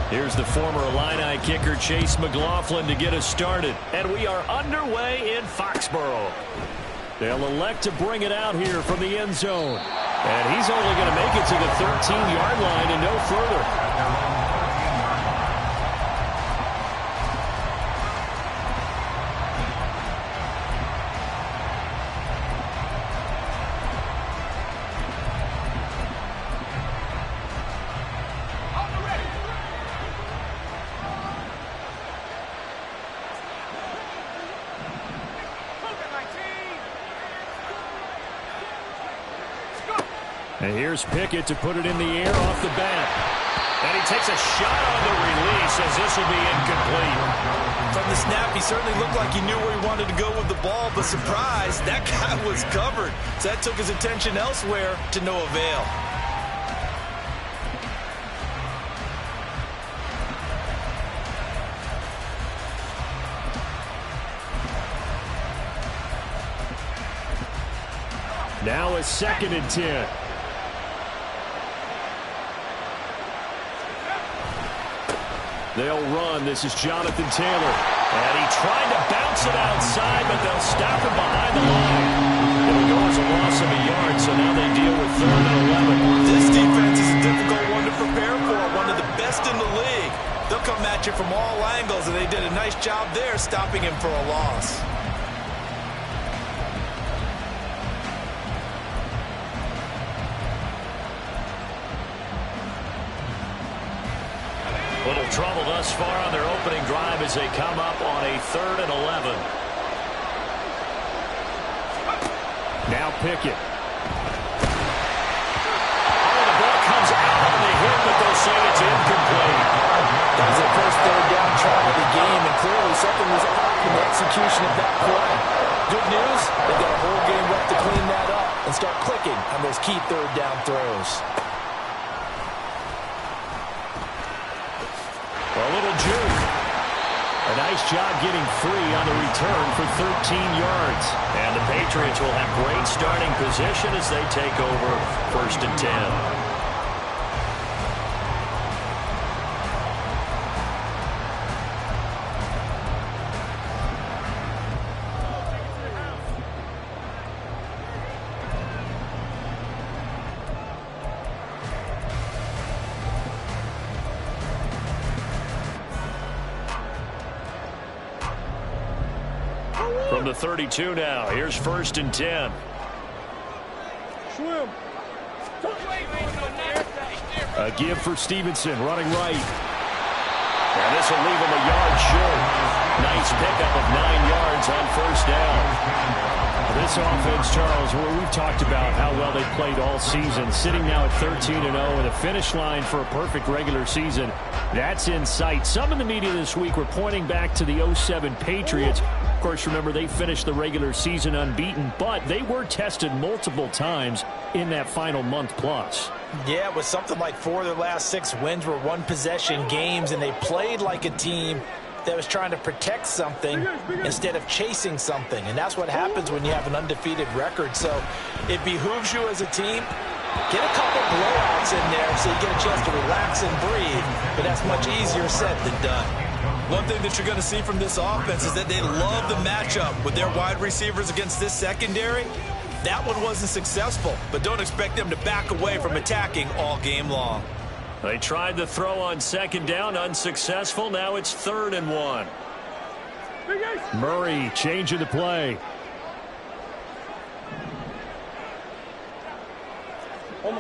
Here's the former Illini kicker Chase McLaughlin to get us started. And we are underway in Foxborough. They'll elect to bring it out here from the end zone. And he's only going to make it to the 13-yard line and no further. And here's Pickett to put it in the air off the bat. And he takes a shot on the release as this will be incomplete. From the snap, he certainly looked like he knew where he wanted to go with the ball, but surprise, that guy was covered. So that took his attention elsewhere to no avail. Now a 2nd and 10. They'll run. This is Jonathan Taylor. And he tried to bounce it outside, but they'll stop him behind the line. It'll go as a loss of a yard, so now they deal with 3rd and 11. This defense is a difficult one to prepare for, one of the best in the league. They'll come at you from all angles, and they did a nice job there stopping him for a loss. Little trouble thus far on their opening drive as they come up on a 3rd and 11. Now Pickett. Oh, the ball comes out on the hit, but they'll say it's incomplete. That was their first 3rd down try of the game, and clearly something was off in the execution of that play. Good news, they've got a whole game left to clean that up and start clicking on those key 3rd down throws. A little juke. A nice job getting free on the return for 13 yards. And the Patriots will have great starting position as they take over 1st and 10. From the 32 now, here's 1st and 10. A give for Stevenson, running right. And this will leave him a yard short. Nice pickup of 9 yards on 1st down. This offense, Charles, where we've talked about how well they played all season, sitting now at 13-0 and a finish line for a perfect regular season. That's in sight. Some in the media this week were pointing back to the 07 Patriots. Of course, remember, they finished the regular season unbeaten, but they were tested multiple times in that final month plus. Yeah, it was something like 4 of their last 6 wins were one-possession games, and they played like a team that was trying to protect something instead of chasing something. And that's what happens when you have an undefeated record. So it behooves you as a team, get a couple blowouts in there so you get a chance to relax and breathe. But that's much easier said than done. One thing that you're going to see from this offense is that they love the matchup with their wide receivers against this secondary. That one wasn't successful, but don't expect them to back away from attacking all game long. They tried the throw on 2nd down, unsuccessful. Now it's 3rd and 1. Murray changing the play. On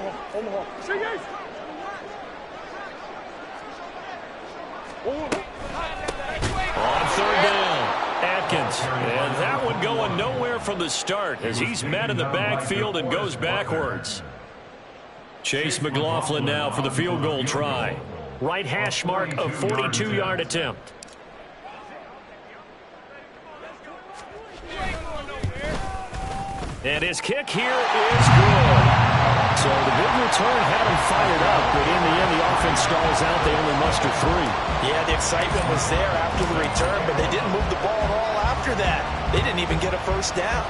3rd down, Atkins. And that one going nowhere from the start as he's met in the backfield and goes backwards. Chase McLaughlin now for the field goal try. Right hash mark of 42-yard attempt. And his kick here is good. So the big return had him fired up, but in the end the offense stalls out. They only muster 3. Yeah, the excitement was there after the return, but they didn't move the ball at all after that. They didn't even get a 1st down.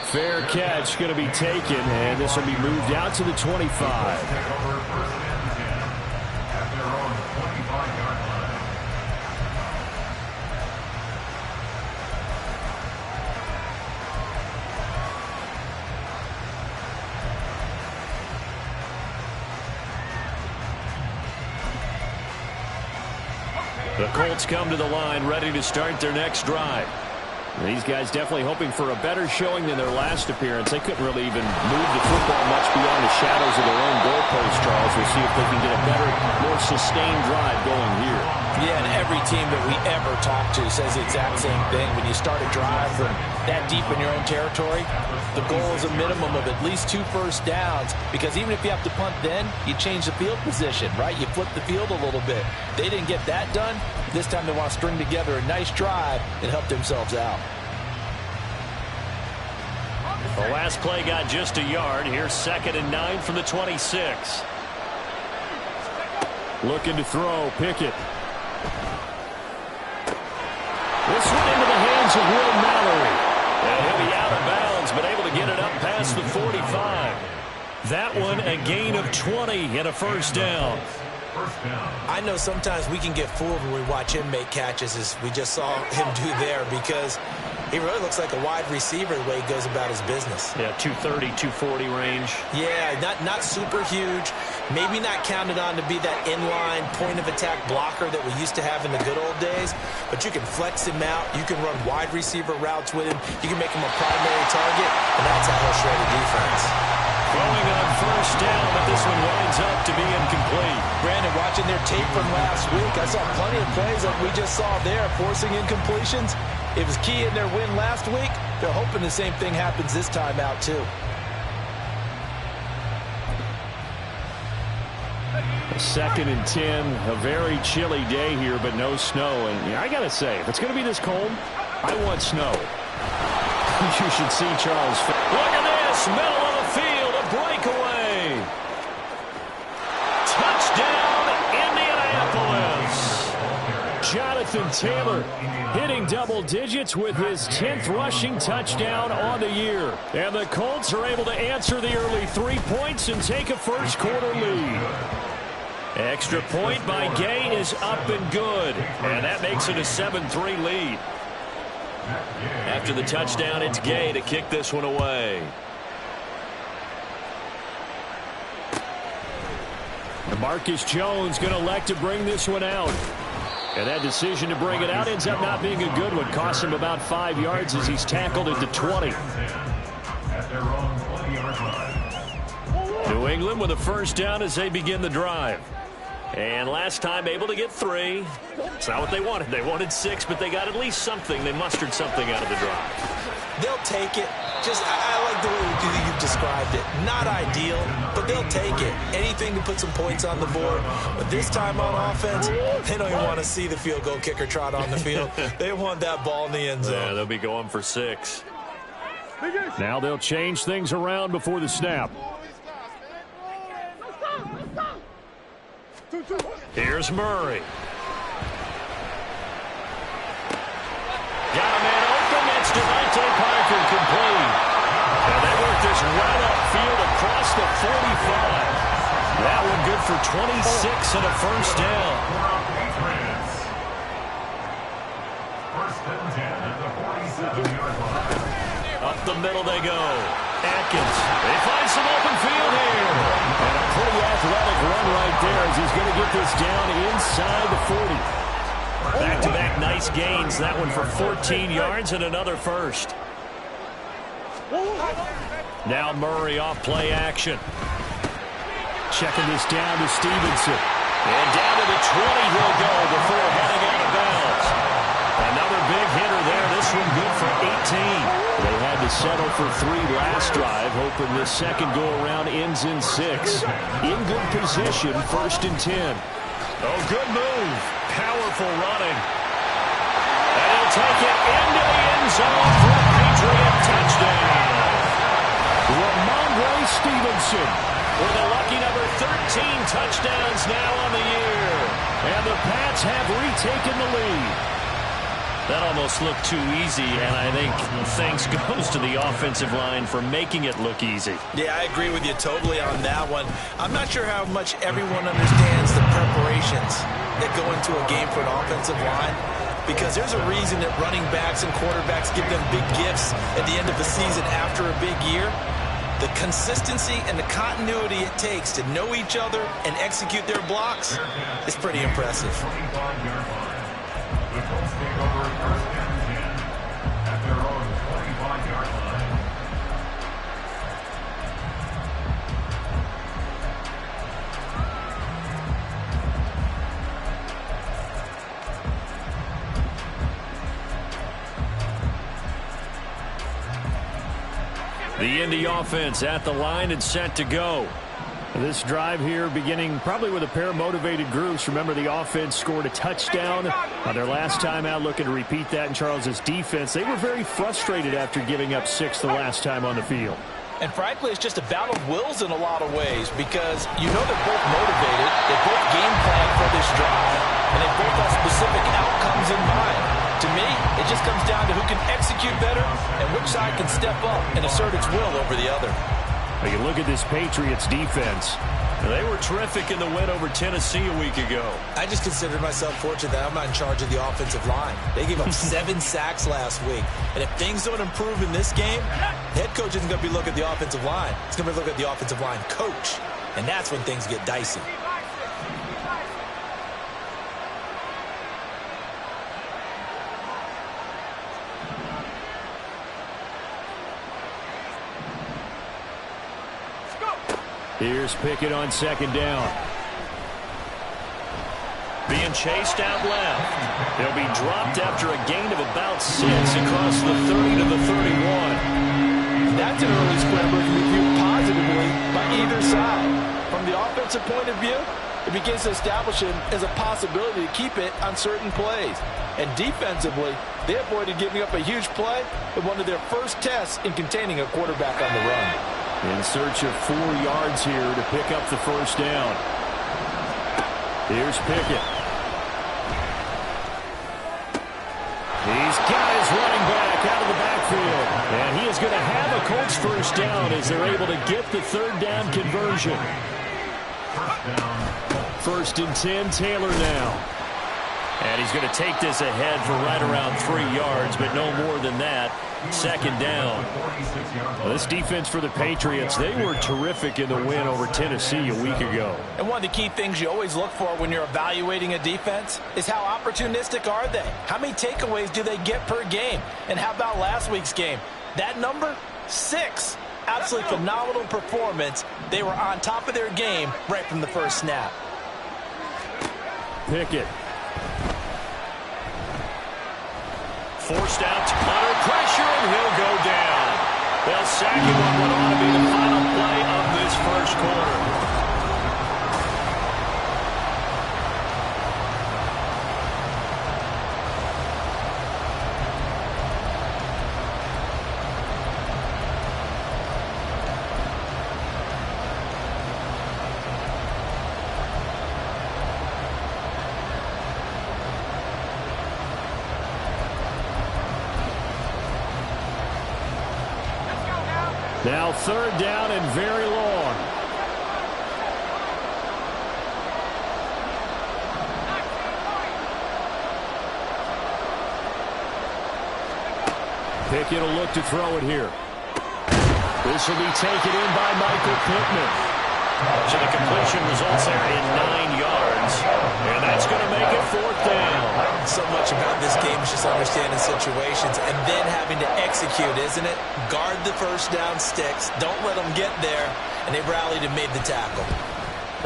Fair catch going to be taken, and this will be moved out to the 25. The Colts come to the line ready to start their next drive. These guys definitely hoping for a better showing than their last appearance. They couldn't really even move the football much beyond the shadows of their own goalpost, Charles. We'll see if they can get a better, more sustained drive going here. Yeah, and every team that we ever talk to says the exact same thing. When you start a drive from that deep in your own territory, the goal is a minimum of at least 2 first downs, because even if you have to punt then, you change the field position, right? You flip the field a little bit. They didn't get that done. This time they want to string together a nice drive and help themselves out. The last play got just a yard. Here's 2nd and 9 from the 26. Looking to throw. Pickett. This one into the hands of Will Mallory. And he'll be out of bounds, but able to get it up past the 45. That one a gain of 20 and a first down. I know sometimes we can get fooled when we watch him make catches, as we just saw him do there, because he really looks like a wide receiver the way he goes about his business. Yeah, 230, 240 range. Yeah, not super huge. Maybe not counted on to be that inline point-of-attack blocker that we used to have in the good old days, but you can flex him out. You can run wide receiver routes with him. You can make him a primary target, and that's how he'll shred a defense. Going on first down, but this one winds up to be incomplete. Brandon, watching their tape from last week, I saw plenty of plays like we just saw there, forcing incompletions. It was key in their win last week. They're hoping the same thing happens this time out, too. 2nd and 10, a very chilly day here, but no snow. And I got to say, if it's going to be this cold, I want snow. You should see Charles. Look at this, middle of the field, a breakaway. Touchdown, Indianapolis. Jonathan Taylor hitting double digits with his 10th rushing touchdown on the year. And the Colts are able to answer the early 3 points and take a first quarter lead. Extra point by Gay is up and good. And that makes it a 7-3 lead. After the touchdown, it's Gay to kick this one away. Marcus Jones going to elect to bring this one out. And that decision to bring it out ends up not being a good one. Costs him about 5 yards as he's tackled at the 20. New England with a first down as they begin the drive. And last time able to get 3. It's not what they wanted. They wanted 6, but they got at least something. They mustered something out of the drive. They'll take it. I like the way you've described it. Not ideal, but they'll take it. Anything to put some points on the board. But this time on offense, they don't even want to see the field goal kicker trot on the field. They want that ball in the end zone. Yeah, they'll be going for 6. Now they'll change things around before the snap. Here's Murray. Got a man open. That's Devontae Parker, complete. And they work this right upfield across the 45. That one good for 26 and a first down. Up the middle they go. Atkins. They find some open field here. And a pretty athletic run right there as he's going to get this down inside the 40. Back-to-back nice gains. That one for 14 yards and another first. Now Murray off play action. Checking this down to Stevenson. And down to the 20 he'll go before heading out of bounds. Another big hitter there. This one good for 18. They had to settle for 3 last drive, hoping this second go-around ends in 6. In good position, 1st and 10. Oh, good move. Powerful running. And he'll take it into the end zone for a Patriot touchdown. Ramondre Stevenson with a lucky number 13 touchdowns now on the year. And the Pats have retaken the lead. That almost looked too easy, and I think thanks goes to the offensive line for making it look easy. Yeah, I agree with you totally on that one. I'm not sure how much everyone understands the preparations that go into a game for an offensive line, because there's a reason that running backs and quarterbacks give them big gifts at the end of the season after a big year. The consistency and the continuity it takes to know each other and execute their blocks is pretty impressive. The Colts take over first and 10 at their own 25-yard line. The Indy offense at the line and set to go. This drive here beginning probably with a pair of motivated groups. Remember, the offense scored a touchdown on their last time out, looking to repeat that in Charles's defense. They were very frustrated after giving up 6 the last time on the field. And frankly, it's just a battle of wills in a lot of ways, because you know they're both motivated, they both game plan for this drive, and they both have specific outcomes in mind. To me, it just comes down to who can execute better and which side can step up and assert its will over the other. You can look at this Patriots defense. They were terrific in the win over Tennessee a week ago. I just consider myself fortunate that I'm not in charge of the offensive line. They gave up 7 sacks last week. And if things don't improve in this game, the head coach isn't going to be looking at the offensive line. He's going to be looking at the offensive line coach. And that's when things get dicey. Here's Pickett on second down. Being chased out left. They'll be dropped after a gain of about 6 across the 30 to the 31. That's an early scrambler to be viewed positively by either side. From the offensive point of view, it begins to establish him as a possibility to keep it on certain plays. And defensively, they avoided giving up a huge play with one of their first tests in containing a quarterback on the run. In search of 4 yards here to pick up the first down. Here's Pickett. He's got his running back out of the backfield. And he is going to have a Colts first down as they're able to get the third down conversion. First and 10, Taylor now. And he's going to take this ahead for right around 3 yards, but no more than that. Second down. Well, this defense for the Patriots, they were terrific in the win over Tennessee a week ago. And one of the key things you always look for when you're evaluating a defense is how opportunistic are they? How many takeaways do they get per game? And how about last week's game? That number, 6. Absolutely phenomenal performance. They were on top of their game right from the first snap. Pickett. Forced out to Connor, pressure, and he'll go down. They'll sack him on what ought to be the final play of this first quarter. Now third down and very long. Pickett will look to throw it here. This will be taken in by Michael Pittman. So the completion results there in 9 yards. And that's going to make it fourth down. So much about this game is just understanding situations and then having to execute, isn't it? Guard the first down sticks. Don't let them get there. And they rallied and made the tackle.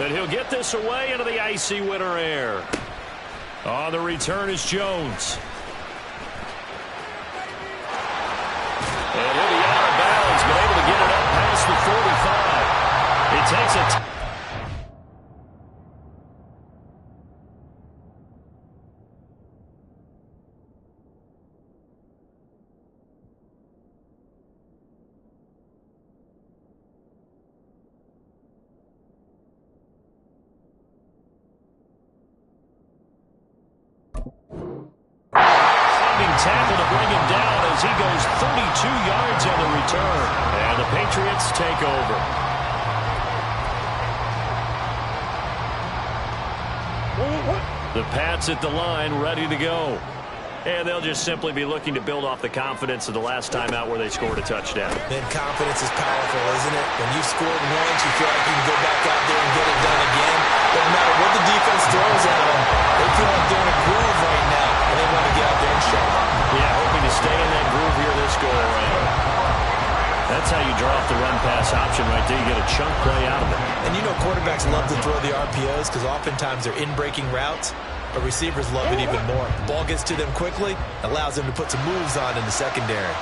And he'll get this away into the icy winter air. On the return is Jones. And he'll be out of bounds, but able to get it up past the 45. It takes a tackle to bring him down as he goes 32 yards on the return. And the Patriots take over. The Pats at the line, ready to go. And they'll just simply be looking to build off the confidence of the last time out where they scored a touchdown. Then confidence is powerful, isn't it? When you've scored once, you feel like you can go back out there and get it done again. Doesn't matter what the defense throws at them. They feel like they're in a groove right now, and they want to get out there and show them. Yeah, hoping to stay in that groove here this go-around. That's how you draw off the run-pass option right there. You get a chunk play out of it. And you know quarterbacks love to throw the RPOs because oftentimes they're in-breaking routes. But receivers love it even more. The ball gets to them quickly, allows them to put some moves on in the secondary.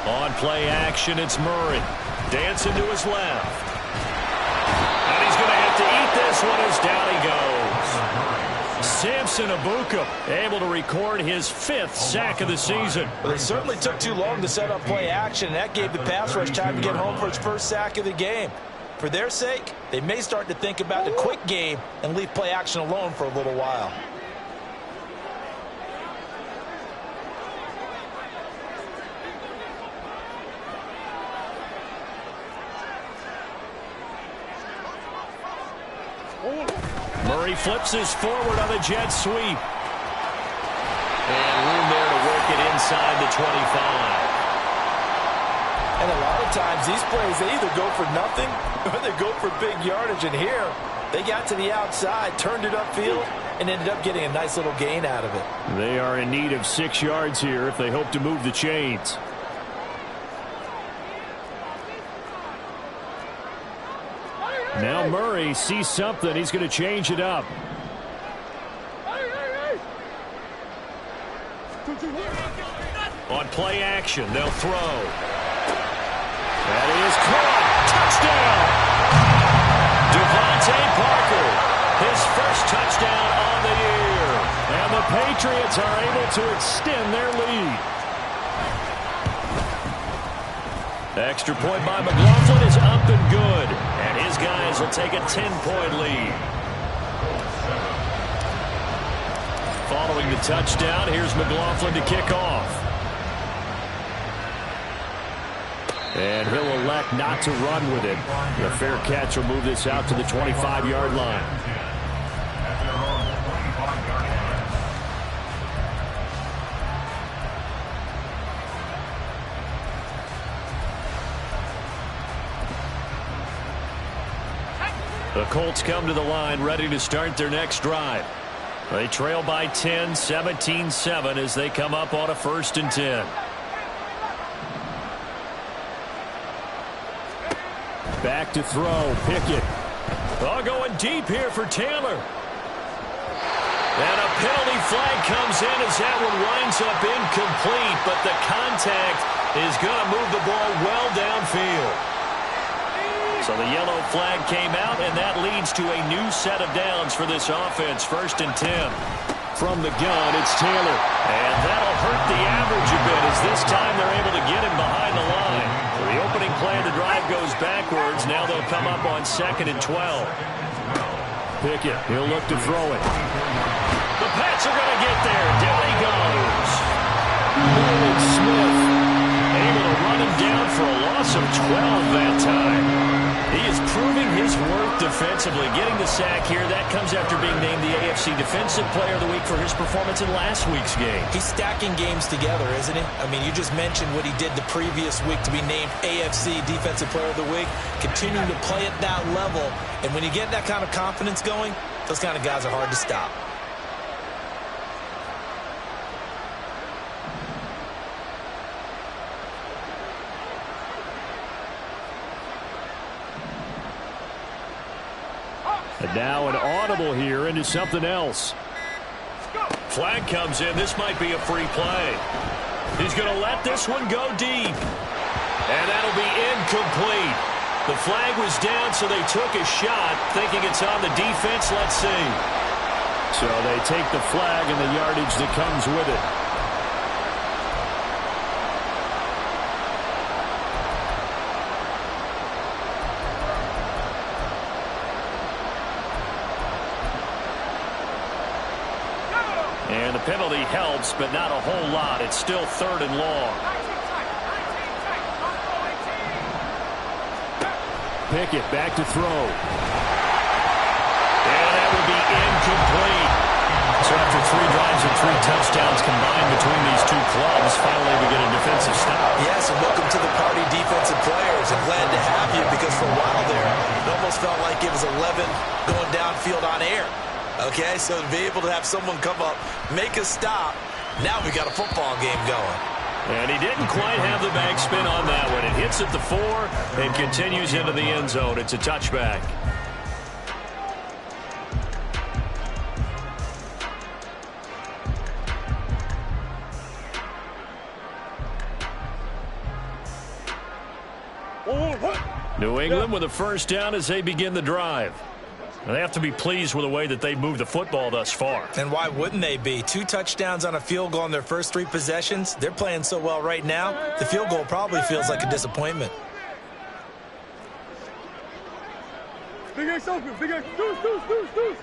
On play action, it's Murray. Dancing to his left. And he's going to have to eat this one as down he goes. Samson Abuka able to record his 5th sack of the season. Well, it certainly took too long to set up play action, and that gave the pass rush time to get home for his first sack of the game. For their sake, they may start to think about the quick game and leave play action alone for a little while. Murray flips his forward on the jet sweep. And room there to work it inside the 25. And a lot of times these plays, they either go for nothing or they go for big yardage. And here, they got to the outside, turned it upfield, and ended up getting a nice little gain out of it. They are in need of 6 yards here if they hope to move the chains. Now Murray sees something. He's going to change it up. On play action, they'll throw. That is caught. Touchdown! Devontae Parker, his first touchdown on the year. And the Patriots are able to extend their lead. Extra point by McLaughlin is up and good. And his guys will take a 10-point lead. Following the touchdown, here's McLaughlin to kick off. And he'll elect not to run with it. The fair catch will move this out to the 25-yard line. The Colts come to the line ready to start their next drive. They trail by 10, 17-7 as they come up on a 1st and 10. Back to throw. Pickett. Oh, going deep here for Taylor. And a penalty flag comes in as that one winds up incomplete, but the contact is going to move the ball well downfield. So the yellow flag came out, and that leads to a new set of downs for this offense. 1st and 10. From the gun, it's Taylor. And that'll hurt the average a bit as this time they're able to get him behind the line. So the opening play of the drive goes backwards. Now they'll come up on 2nd and 12. Pickett, he'll look to throw it. The Pats are going to get there. Down he goes. Nolan Smith able to run him down for a loss of 12 that time. He is proving his worth defensively. Getting the sack here, that comes after being named the AFC Defensive Player of the Week for his performance in last week's game. He's stacking games together, isn't he? I mean, you just mentioned what he did the previous week to be named AFC Defensive Player of the Week. Continuing to play at that level. And when you get that kind of confidence going, those kind of guys are hard to stop. And now an audible here into something else. Flag comes in. This might be a free play. He's going to let this one go deep. And that'll be incomplete. The flag was down, so they took a shot, thinking it's on the defense. Let's see. So they take the flag and the yardage that comes with it. And the penalty helps, but not a whole lot. It's still 3rd and long. Pickett back to throw. And that would be incomplete. So after 3 drives and 3 touchdowns combined between these two clubs, finally we get a defensive stop. Yes, and welcome to the party, defensive players. I'm glad to have you because for a while there, it almost felt like it was 11 going downfield on air. Okay, so to be able to have someone come up, make a stop, now we got a football game going. And he didn't quite have the back spin on that one. It hits at the 4 and continues into the end zone. It's a touchback. New England with a first down as they begin the drive. Now they have to be pleased with the way that they moved the football thus far. And why wouldn't they be? 2 touchdowns on a field goal in their first 3 possessions. They're playing so well right now, the field goal probably feels like a disappointment. Big X open, Big X, deuce.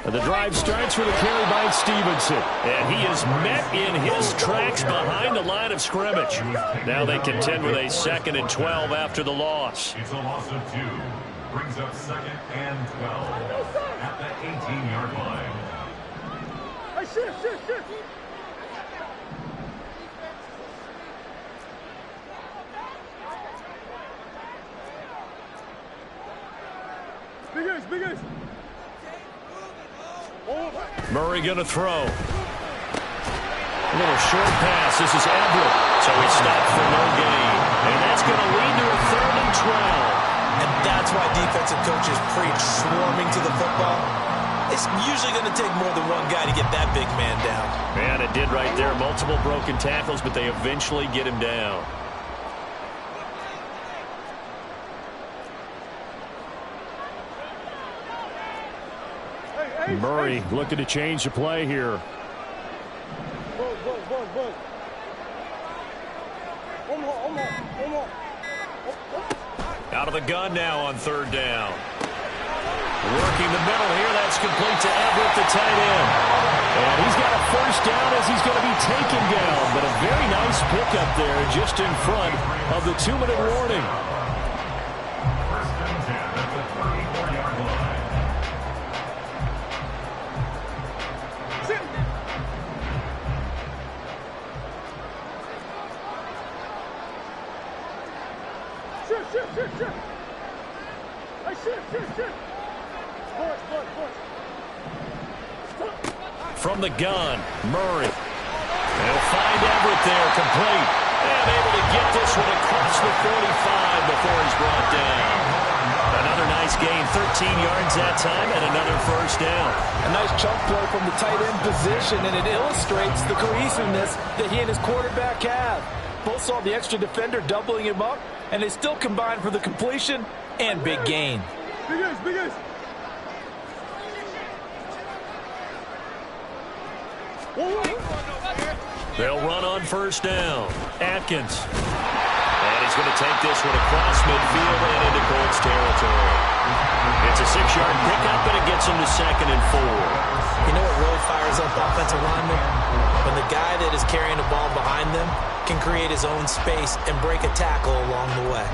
The drive starts with a carry by Stevenson. And he is met in his tracks behind the line of scrimmage. Now they contend with a 2nd and 12 after the loss. It's a loss of 2. Brings up 2nd and 12 at the 18-yard line. Hey, shit. Big X. Murray going to throw. A little short pass. This is Everett. So he stopped for no gain. And that's going to lead to a 3rd and 12. And that's why defensive coaches preach swarming to the football. It's usually going to take more than one guy to get that big man down. Man, it did right there. Multiple broken tackles, but they eventually get him down. Murray looking to change the play here. Out of the gun now on 3rd down. Working the middle here. That's complete to Everett, the tight end. And he's got a first down as he's going to be taken down. But a very nice pickup there just in front of the 2-minute warning. First and 10 at the 34-yard line. Shit. From the gun, Murray. They'll find Everett there, complete. And able to get this one across the 45 before he's brought down. Another nice gain, 13 yards that time, and another first down. A nice chunk play from the tight end position, and it illustrates the cohesiveness that he and his quarterback have. Both saw the extra defender doubling him up, and they still combined for the completion and big gain. Big X. They'll run on first down. Atkins. And he's going to take this one across midfield and into Colts territory. It's a 6-yard pickup, and it gets him to 2nd and 4. You know what really fires up offensive linemen? When the guy that is carrying the ball behind them can create his own space and break a tackle along the way.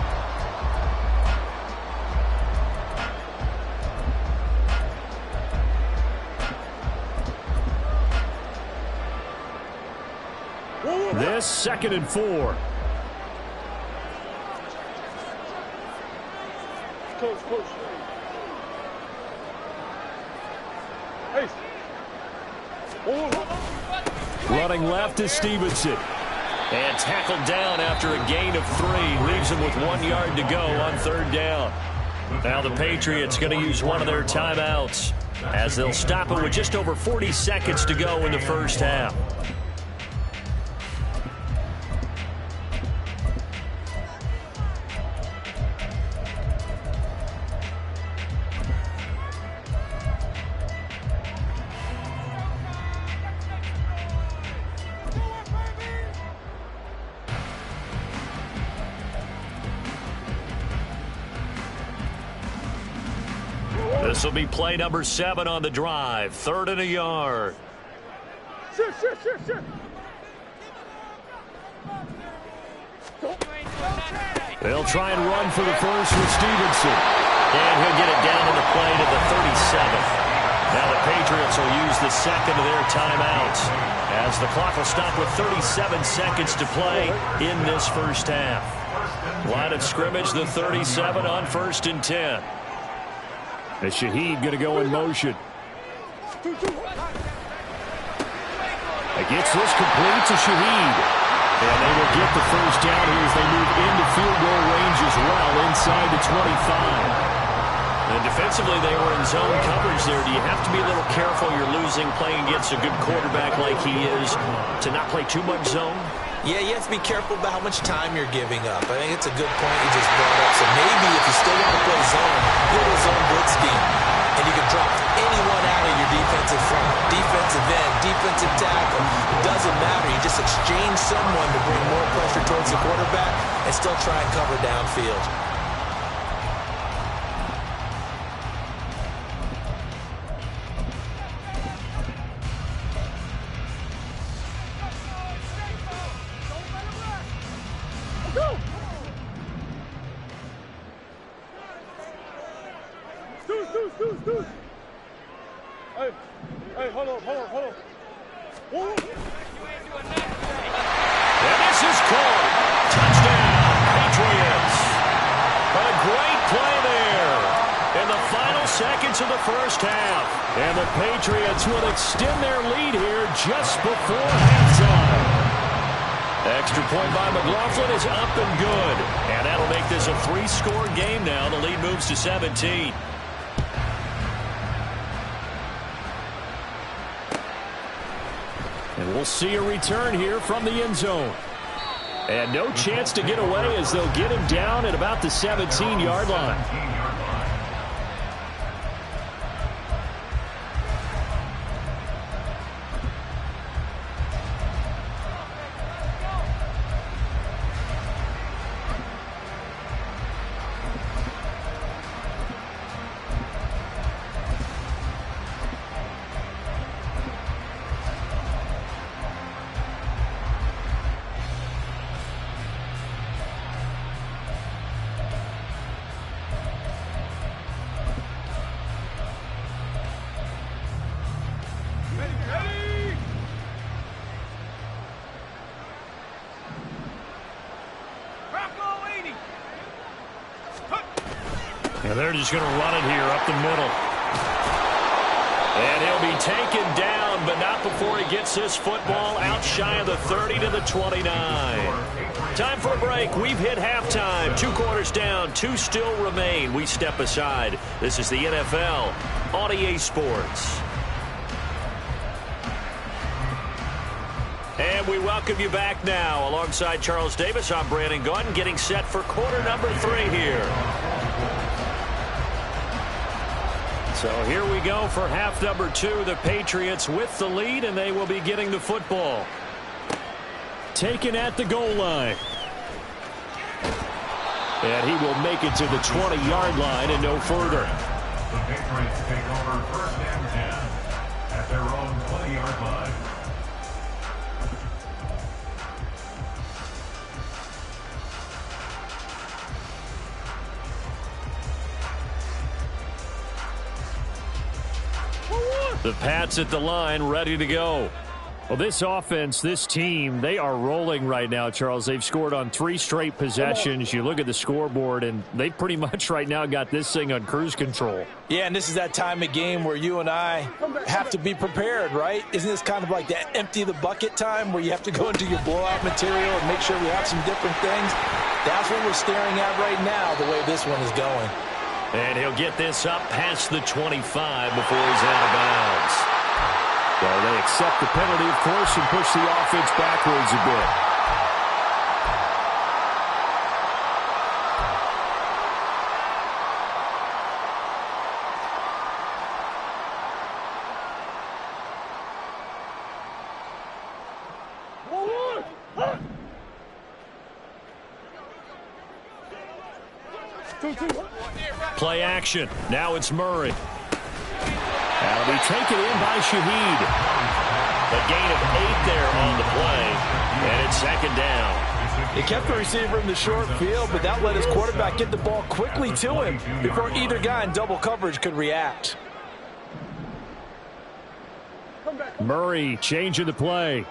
This 2nd and 4. Coach. Hey. Running left is Stevenson. And tackled down after a gain of 3. Leaves him with 1 yard to go on 3rd down. Now the Patriots going to use one of their timeouts as they'll stop it with just over 40 seconds to go in the first half. The This will be play number 7 on the drive. 3rd and a yard. Shit. They'll try and run for the first with Stevenson. And he'll get it down to the play to the 37th. Now the Patriots will use the second of their timeouts, as the clock will stop with 37 seconds to play in this first half. Line of scrimmage, the 37 on 1st and 10. And Shaheed going to go in motion. Gets this complete to Shaheed. And they will get the first down here as they move into field goal range as well, inside the 25. And defensively, they were in zone coverage there. Do you have to be a little careful? You're losing, playing against a good quarterback like he is, to not play too much zone? Yeah, you have to be careful about how much time you're giving up. I think it's a good point you just brought up. So maybe if you still want to play zone, go to a zone blitz scheme. And you can drop anyone out of your defensive front, defensive end, defensive tackle. It doesn't matter. You just exchange someone to bring more pressure towards the quarterback and still try and cover downfield. Deuce. Hey, hold on. Whoa. And this is caught. Touchdown, Patriots. A great play there in the final seconds of the first half. And the Patriots will extend their lead here just before halftime. Extra point by McLaughlin is up and good. And that'll make this a 3-score game now. The lead moves to 17. And we'll see a return here from the end zone. And no chance to get away as they'll get him down at about the 17-yard line. And they're just going to run it here up the middle. And he'll be taken down, but not before he gets this football out shy of the 30 to the 29. Time for a break. We've hit halftime. 2 quarters down, 2 still remain. We step aside. This is the NFL on EA Sports. And we welcome you back now. Alongside Charles Davis, I'm Brandon Gaudin, getting set for quarter number 3 here. So here we go for half number 2. The Patriots with the lead, and they will be getting the football. Taken at the goal line. And he will make it to the 20-yard line and no further. The Patriots take over 1st and 10 at their own 20-yard line. The Pats at the line, ready to go. Well, this offense, this team, they are rolling right now, Charles. They've scored on 3 straight possessions. You look at the scoreboard, and they pretty much right now got this thing on cruise control. Yeah, and this is that time of game where you and I have to be prepared, right? Isn't this kind of like that empty the bucket time where you have to go into your blowout material and make sure we have some different things? That's what we're staring at right now, the way this one is going. And he'll get this up past the 25 before he's out of bounds. Well, they accept the penalty, of course, and push the offense backwards a bit. Play action. Now it's Murray. be taken in by Shaheed. A gain of 8 there on the play, and it's second down. He kept the receiver in the short field, but that let his quarterback get the ball quickly to him before either guy in double coverage could react. Murray changing the play.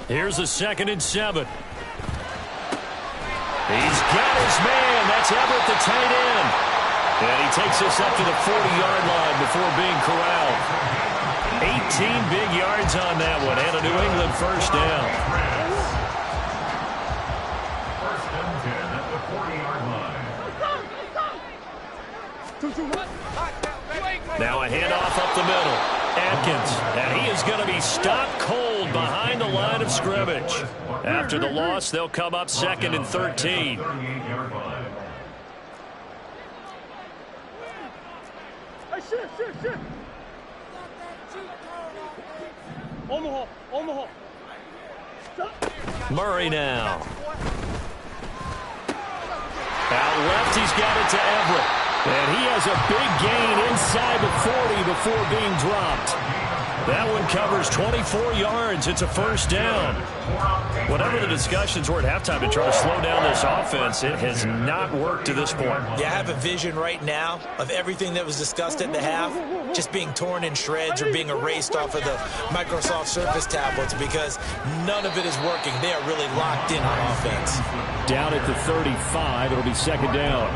Here's a 2nd and 7. He's got his man. That's Everett, the tight end. And he takes us up to the 40-yard line before being corralled. 18 big yards on that one, and a New England first down. First and 10 at the 40-yard line. Now a handoff up the middle. Atkins, and he is going to be stopped cold behind the line of scrimmage. After the loss, they'll come up 2nd and 13. Shit. Omaha. Murray now. Out left, he's got it to Everett. And he has a big gain inside the 40 before being dropped. That one covers 24 yards. It's a first down. Whatever the discussions were at halftime to try to slow down this offense, it has not worked to this point. Yeah, I have a vision right now of everything that was discussed at the half just being torn in shreds or being erased off of the Microsoft Surface tablets because none of it is working. They are really locked in on offense. Down at the 35, it'll be second down.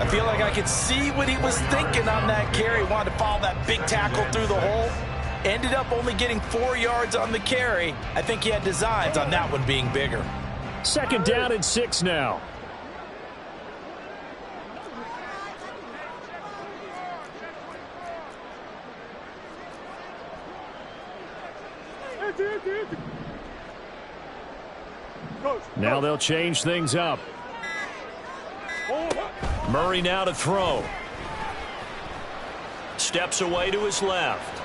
I feel like I could see what he was thinking on that carry. Wanted to follow that big tackle through the hole. Ended up only getting 4 yards on the carry. I think he had designs on that one being bigger. Second down and 6 now. Now they'll change things up. Murray now to throw. Steps away to his left.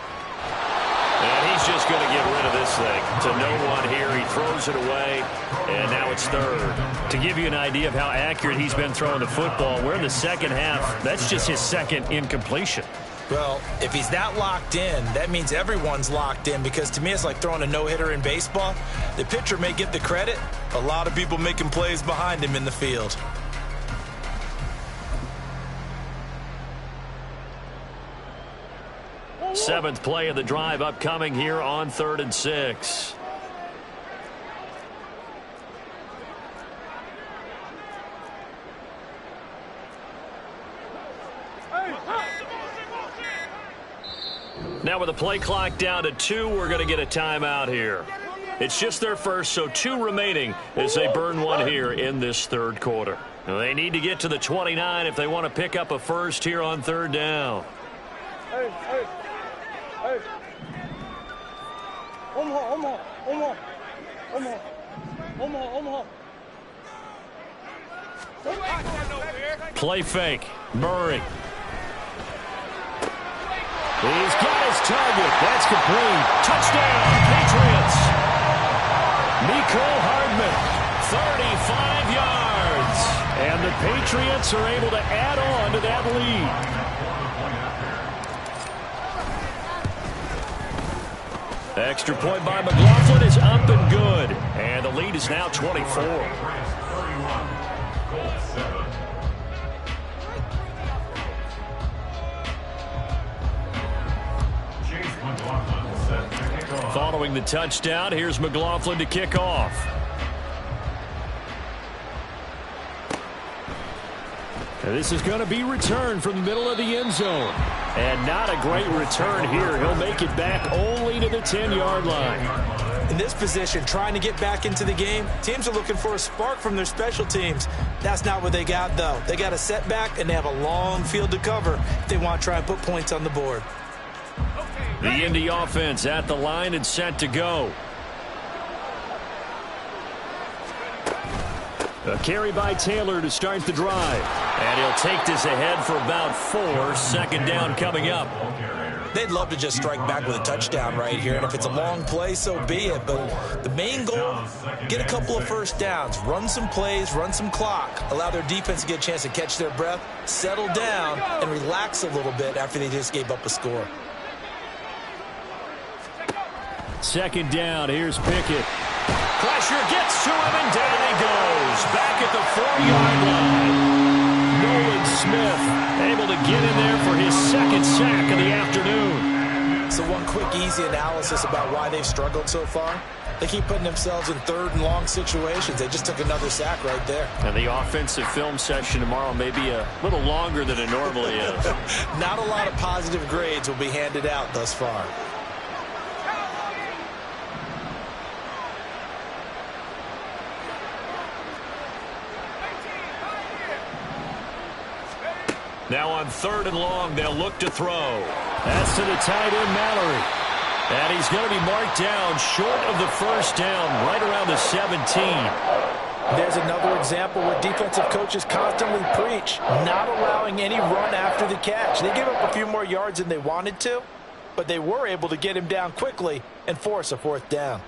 And he's just going to get rid of this thing. To no one here. He throws it away, and now it's third. To give you an idea of how accurate he's been throwing the football, we're in the second half. That's just his second incompletion. Well, if he's that locked in, that means everyone's locked in because to me it's like throwing a no-hitter in baseball. The pitcher may get the credit. A lot of people making plays behind him in the field. Seventh play of the drive upcoming here on 3rd and 6. Now with the play clock down to 2, we're going to get a timeout here. It's just their first, so 2 remaining as they burn one here in this third quarter. Now they need to get to the 29 if they want to pick up a first here on 3rd down. Hey. Omaha. Play fake. Murray. He's got his target. That's complete. Touchdown, Patriots. Mecole Hardman, 35 yards. And the Patriots are able to add on to that lead. Extra point by McLaughlin is up and good. And the lead is now 24. Following the touchdown, here's McLaughlin to kick off. And this is going to be returned from the middle of the end zone. And not a great return here. He'll make it back only to the 10-yard line. In this position, trying to get back into the game, teams are looking for a spark from their special teams. That's not what they got, though. They got a setback, and they have a long field to cover if they want to try and put points on the board. The Indy offense at the line and set to go. A carry by Taylor to start the drive. And he'll take this ahead for about 4. Second down coming up. They'd love to just strike back with a touchdown right here, and if it's a long play, so be it. But the main goal, get a couple of first downs, run some plays, run some clock, allow their defense to get a chance to catch their breath, settle down, and relax a little bit after they just gave up a score. Second down, here's Pickett. Pressure gets to him, and down he goes. Back at the 4-yard line. Nolan Smith able to get in there for his second sack of the afternoon. So one quick, easy analysis about why they've struggled so far. They keep putting themselves in third and long situations. They just took another sack right there. And the offensive film session tomorrow may be a little longer than it normally is. Not a lot of positive grades will be handed out thus far. Now on 3rd and long, they'll look to throw. That's to the tight end, Mallory. And he's going to be marked down short of the first down, right around the 17. There's another example where defensive coaches constantly preach, not allowing any run after the catch. They gave up a few more yards than they wanted to, but they were able to get him down quickly and force a 4th down.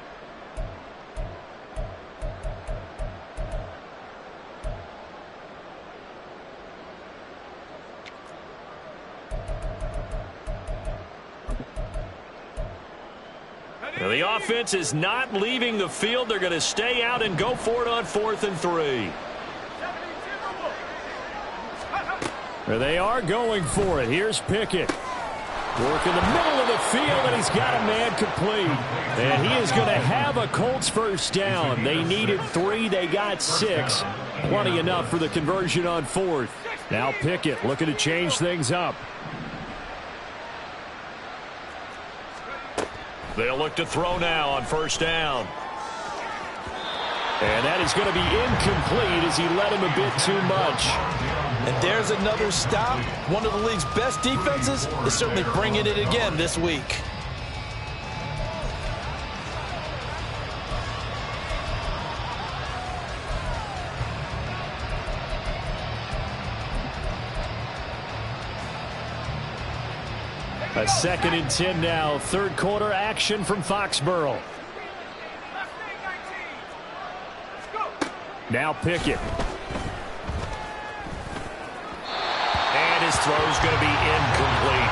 Now the offense is not leaving the field. They're going to stay out and go for it on 4th and 3. There they are going for it. Here's Pickett. Work in the middle of the field, and he's got a man complete. And he is going to have a Colts first down. They needed 3. They got 6. Plenty enough for the conversion on 4th. Now Pickett looking to change things up. They'll look to throw now on 1st down. And that is going to be incomplete as he led him a bit too much. And there's another stop. One of the league's best defenses is certainly bringing it again this week. A 2nd and 10 now. 3rd quarter action from Foxborough. Now Pickett. And his throw's going to be incomplete.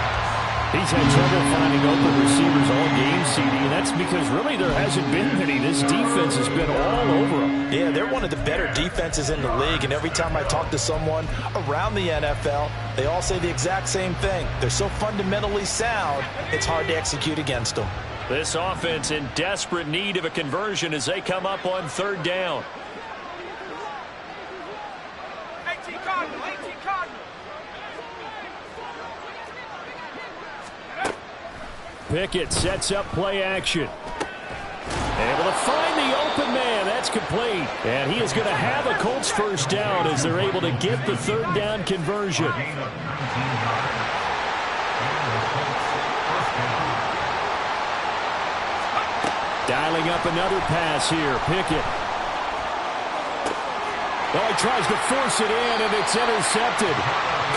He's had trouble finding open receivers all game, CD, and that's because really there hasn't been many. This defense has been all over them. Yeah, they're one of the better defenses in the league, and every time I talk to someone around the NFL, they all say the exact same thing. They're so fundamentally sound, it's hard to execute against them. This offense in desperate need of a conversion as they come up on 3rd down. 18 Cardinal, 18 Cardinal. Pickett sets up play action. Able to find the open man. That's complete. And he is going to have a Colts first down as they're able to get the 3rd down conversion. Dialing up another pass here. Pickett. Oh, he tries to force it in, and it's intercepted.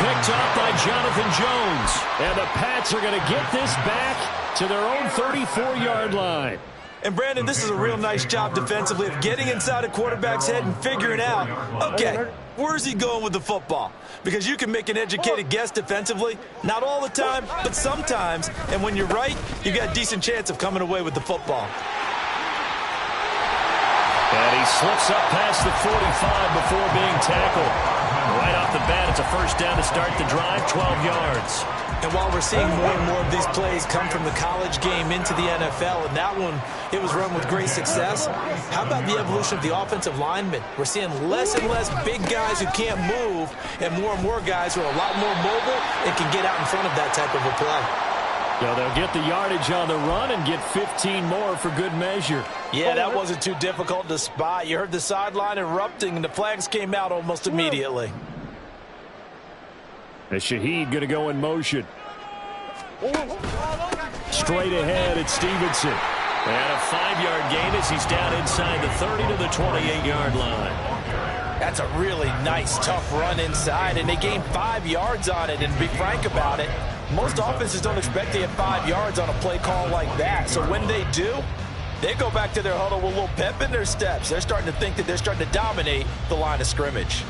Picked off by Jonathan Jones. And the Pats are going to get this back to their own 34-yard line. And, Brandon, this is a real nice job defensively of getting inside a quarterback's head and figuring out, okay, where's he going with the football? Because you can make an educated guess defensively, not all the time, but sometimes. And when you're right, you've got a decent chance of coming away with the football. And he slips up past the 45 before being tackled. Right off the bat, it's a first down to start the drive, 12 yards. And while we're seeing more and more of these plays come from the college game into the NFL, and that one, it was run with great success, how about the evolution of the offensive linemen? We're seeing less and less big guys who can't move and more guys who are a lot more mobile and can get out in front of that type of a play. So they'll get the yardage on the run and get 15 more for good measure. Yeah, that wasn't too difficult to spot. You heard the sideline erupting, and the flags came out almost immediately. And Shaheed going to go in motion. Straight ahead, it's Stevenson. And a 5-yard gain as he's down inside the 30 to the 28-yard line. That's a really nice, tough run inside, and they gained 5 yards on it. And to be frank about it, Most offenses don't expect to get 5 yards on a play call like that. So when they do, they go back to their huddle with a little pep in their steps. They're starting to think that they're starting to dominate the line of scrimmage.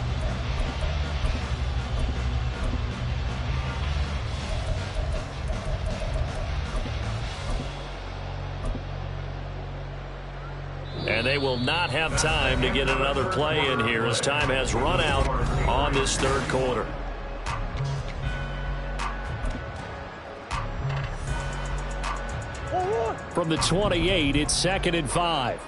And they will not have time to get another play in here as time has run out on this third quarter. From the 28, it's 2nd and 5.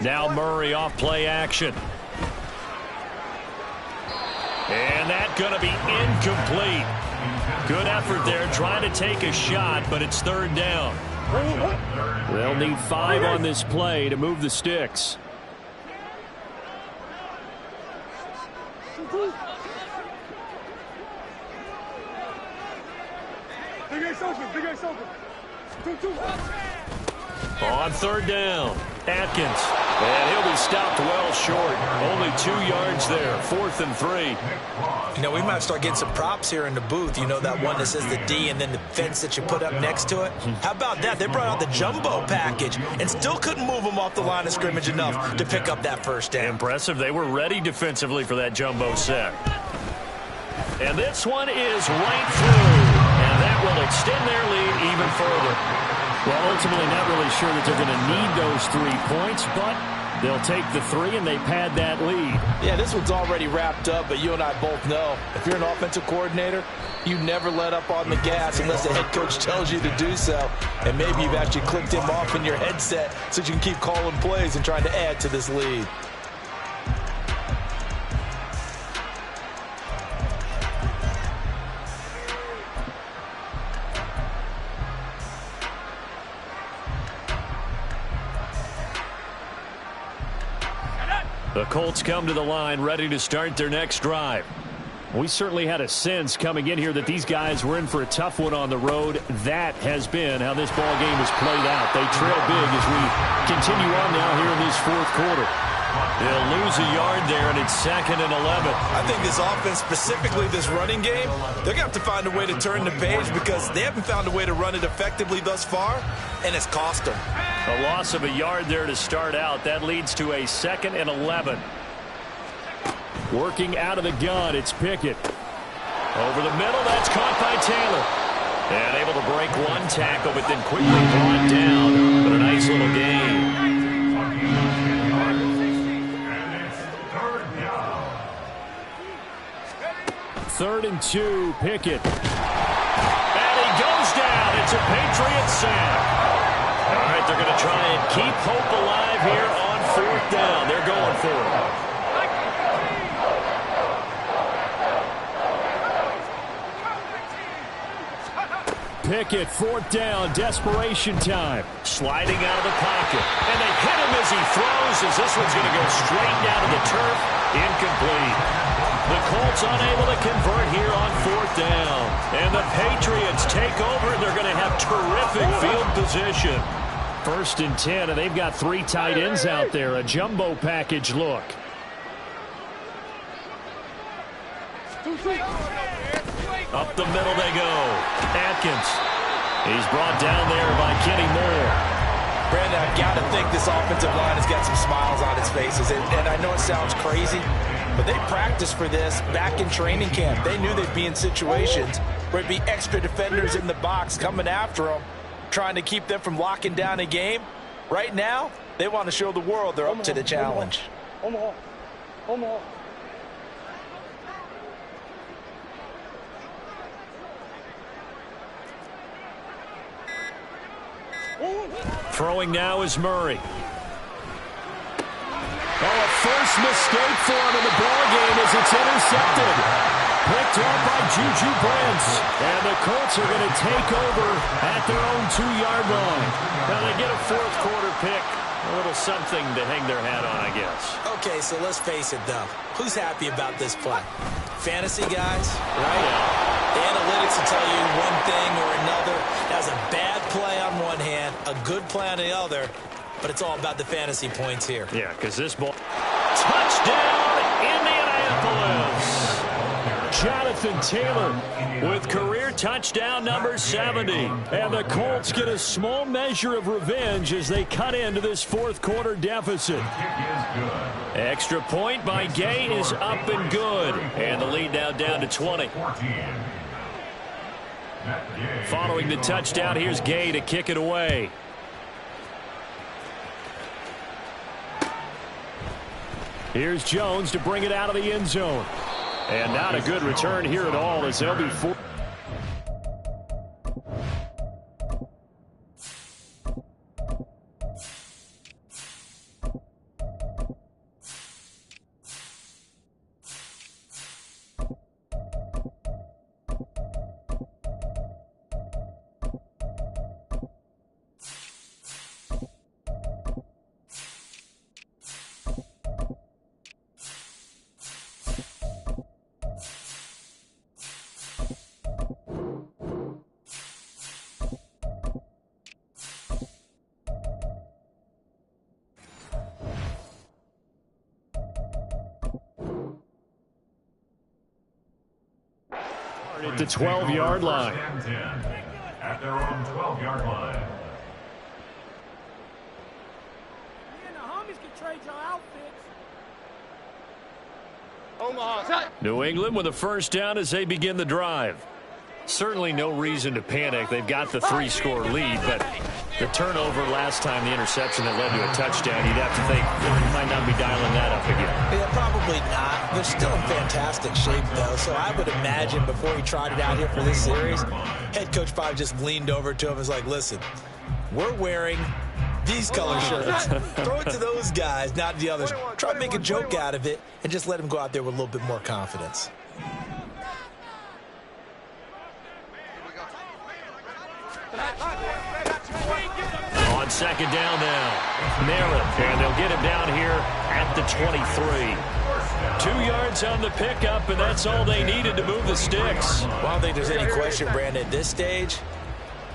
Now Murray off play action. And that's going to be incomplete. Good effort there trying to take a shot, but it's 3rd down. They'll need 5 on this play to move the sticks. Big Ace open, Big Ace open. 2-2. On 3rd down, Atkins. And he'll be stopped well short. Only 2 yards there, 4th and 3. You know, we might start getting some props here in the booth. You know, that one that says the D and then the fence that you put up next to it? How about that? They brought out the jumbo package and still couldn't move them off the line of scrimmage enough to pick up that 1st down. Impressive. They were ready defensively for that jumbo set. And this one is right through. And that will extend their lead even further. Well, ultimately not really sure that they're going to need those 3 points, but they'll take the 3 and they pad that lead. Yeah, this one's already wrapped up, but you and I both know if you're an offensive coordinator, you never let up on the gas unless the head coach tells you to do so. And maybe you've actually clicked him off in your headset so you can keep calling plays and trying to add to this lead. The Colts come to the line ready to start their next drive. We certainly had a sense coming in here that these guys were in for a tough one on the road. That has been how this ball game has played out. They trail big as we continue on now here in this 4th quarter. They'll lose a yard there, and it's 2nd and 11. I think this offense, specifically this running game, they're going to have to find a way to turn the page because they haven't found a way to run it effectively thus far, and it's cost them. A loss of a yard there to start out. That leads to a 2nd and 11. Working out of the gun, it's Pickett. Over the middle, that's caught by Taylor. And able to break one tackle, but then quickly brought down. But a nice little gain. Third and 2, Pickett. And he goes down. It's a Patriot sack. All right, they're going to try and keep hope alive here on 4th down. They're going for it. Pickett, 4th down, desperation time. Sliding out of the pocket. And they hit him as he throws, as this one's going to go straight down to the turf. Incomplete. The Colts unable to convert here on 4th down. And the Patriots take over, and they're going to have terrific field position. 1st and 10, and they've got 3 tight ends out there. A jumbo package look. Up the middle they go. Atkins. He's brought down there by Kenny Moore. Brandon, I've got to think this offensive line has got some smiles on its faces. And I know it sounds crazy, but they practiced for this back in training camp. They knew they'd be in situations where it'd be extra defenders in the box coming after them, trying to keep them from locking down a game. Right now, they want to show the world they're up to the challenge. Omaha. Throwing now is Murray. Oh, a first mistake for him in the ballgame as it's intercepted. Picked off by Juju Brents. And the Colts are going to take over at their own 2-yard line. Now they get a 4th quarter pick. A little something to hang their hat on, I guess. Okay, so let's face it, though. Who's happy about this play? Fantasy guys, right? Yeah. The analytics will tell you one thing or another. That's a bad play on one hand, a good play on the other, but it's all about the fantasy points here. Yeah, because this ball... Touchdown, Indianapolis! Jonathan Taylor with career touchdown number 70. And the Colts get a small measure of revenge as they cut into this fourth quarter deficit. Extra point by Gay is up and good. And the lead now down to 20. Following the touchdown, here's Gay to kick it away. Here's Jones to bring it out of the end zone. And not a good return here at all as they'll be four. At the 12-yard line. At their own 12-yard line. And the homies can trade your outfits. Omaha. New England with a first down as they begin the drive. Certainly no reason to panic. They've got the 3-score lead, but the turnover last time, the interception that led to a touchdown, you'd have to think you might not be dialing that up again. Yeah, probably not. They're still in fantastic shape, though, so I would imagine before he tried it out here for this series, head coach probably just leaned over to him and was like, listen, we're wearing these color shirts. Throw it to those guys, not the others. Try to make a joke out of it and just let him go out there with a little bit more confidence. On second down now, Merritt, and they'll get him down here at the 23. 2 yards on the pickup, and that's all they needed to move the sticks. Well, I don't think there's any question, Brandon, at this stage.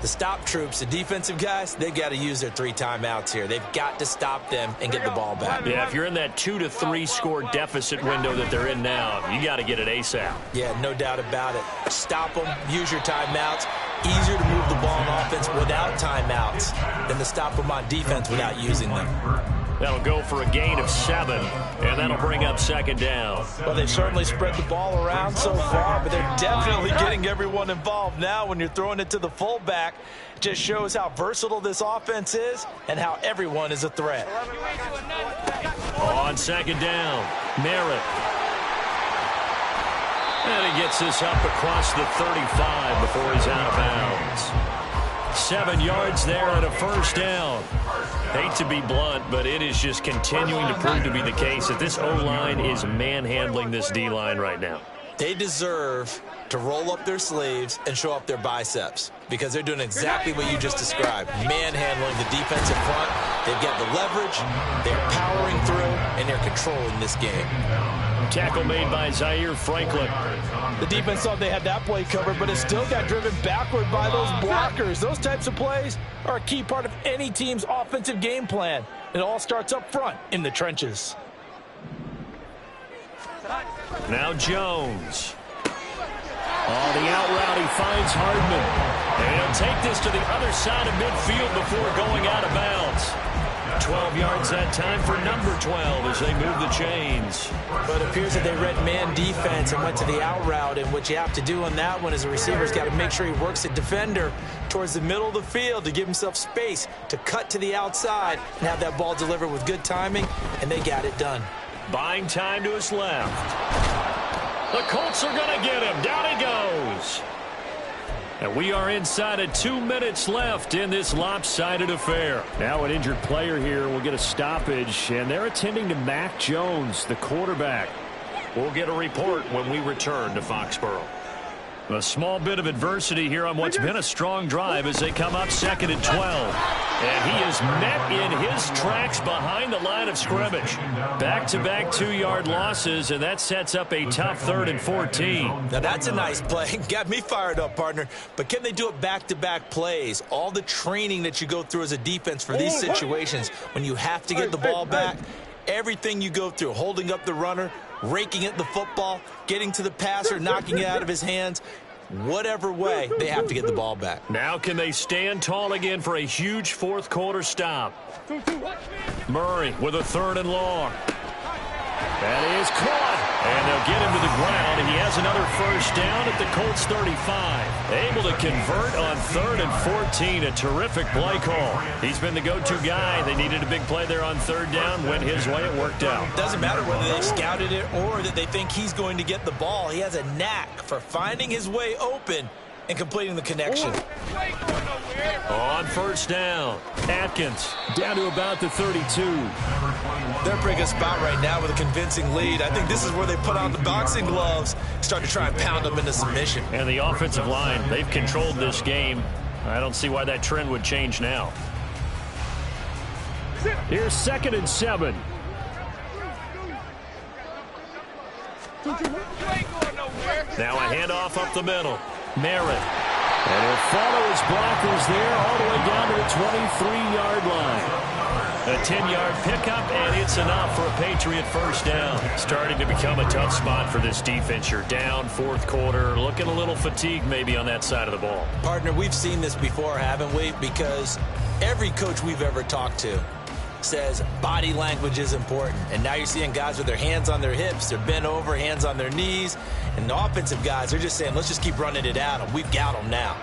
The stop troops, the defensive guys, they've got to use their 3 timeouts here. They've got to stop them and get the ball back. Yeah, if you're in that 2 to 3 score deficit window that they're in now, you got to get it ASAP. Yeah, no doubt about it. Stop them, use your timeouts. Easier to move the ball on offense without timeouts than to stop them on defense without using them. That'll go for a gain of 7, and that'll bring up second down. Well, they've certainly spread the ball around so far, but they're definitely getting everyone involved now when you're throwing it to the fullback. It just shows how versatile this offense is and how everyone is a threat. On second down, Merritt. And he gets this up across the 35 before he's out of bounds. 7 yards there and a first down. Hate to be blunt, but it is just continuing to prove to be the case that this O-line is manhandling this D-line right now. They deserve to roll up their sleeves and show up their biceps because they're doing exactly what you just described, manhandling the defensive front. They've got the leverage, they're powering through, and they're controlling this game. Tackle made by Zaire Franklin. The defense thought they had that play covered, but it still got driven backward by those blockers. Those types of plays are a key part of any team's offensive game plan. It all starts up front in the trenches. Now Jones. On the out route, he finds Hardman. And he'll take this to the other side of midfield before going out of bounds. 12 yards that time for number 12 as they move the chains. But it appears that they read man defense and went to the out route, and what you have to do on that one is the receiver's got to make sure he works the defender towards the middle of the field to give himself space to cut to the outside and have that ball delivered with good timing, and they got it done. Buying time to his left. The Colts are going to get him. Down he goes. And we are inside of 2 minutes left in this lopsided affair. Now an injured player here will get a stoppage, and they're attending to Mac Jones, the quarterback. We'll get a report when we return to Foxborough. A small bit of adversity here on what's been a strong drive as they come up 2nd and 12. And he is met in his tracks behind the line of scrimmage. Back-to-back 2-yard losses, and that sets up a tough 3rd and 14. Now that's a nice play. Got me fired up, partner. But can they do it back-to-back plays? All the training that you go through as a defense for these situations, when you have to get the ball back, everything you go through, holding up the runner, raking at the football, getting to the passer, knocking it out of his hands, whatever way, they have to get the ball back. Now can they stand tall again for a huge 4th quarter stop? Murray with a 3rd and long. That is caught. And they'll get him to the ground. And he has another 1st down at the Colts 35. Able to convert on 3rd and 14. A terrific play call. He's been the go-to guy. They needed a big play there on 3rd down. Went his way. It worked out. Doesn't matter whether they scouted it or that they think he's going to get the ball. He has a knack for finding his way open and completing the connection. On 1st down, Atkins down to about the 32. They're in a pretty good spot right now with a convincing lead. I think this is where they put on the boxing gloves, start to try and pound them into submission. And the offensive line, they've controlled this game. I don't see why that trend would change now. Here's 2nd and 7. Now a handoff up the middle. Merritt. And he'll follow his blockers there all the way down to the 23-yard line. A 10-yard pickup, and it's enough for a Patriot 1st down. Starting to become a tough spot for this defense. You're down 4th quarter, looking a little fatigued maybe on that side of the ball. Partner, we've seen this before, haven't we? Because every coach we've ever talked to says body language is important. And now you're seeing guys with their hands on their hips, they're bent over, hands on their knees. And the offensive guys, they're just saying, let's just keep running it at them. We've got them now.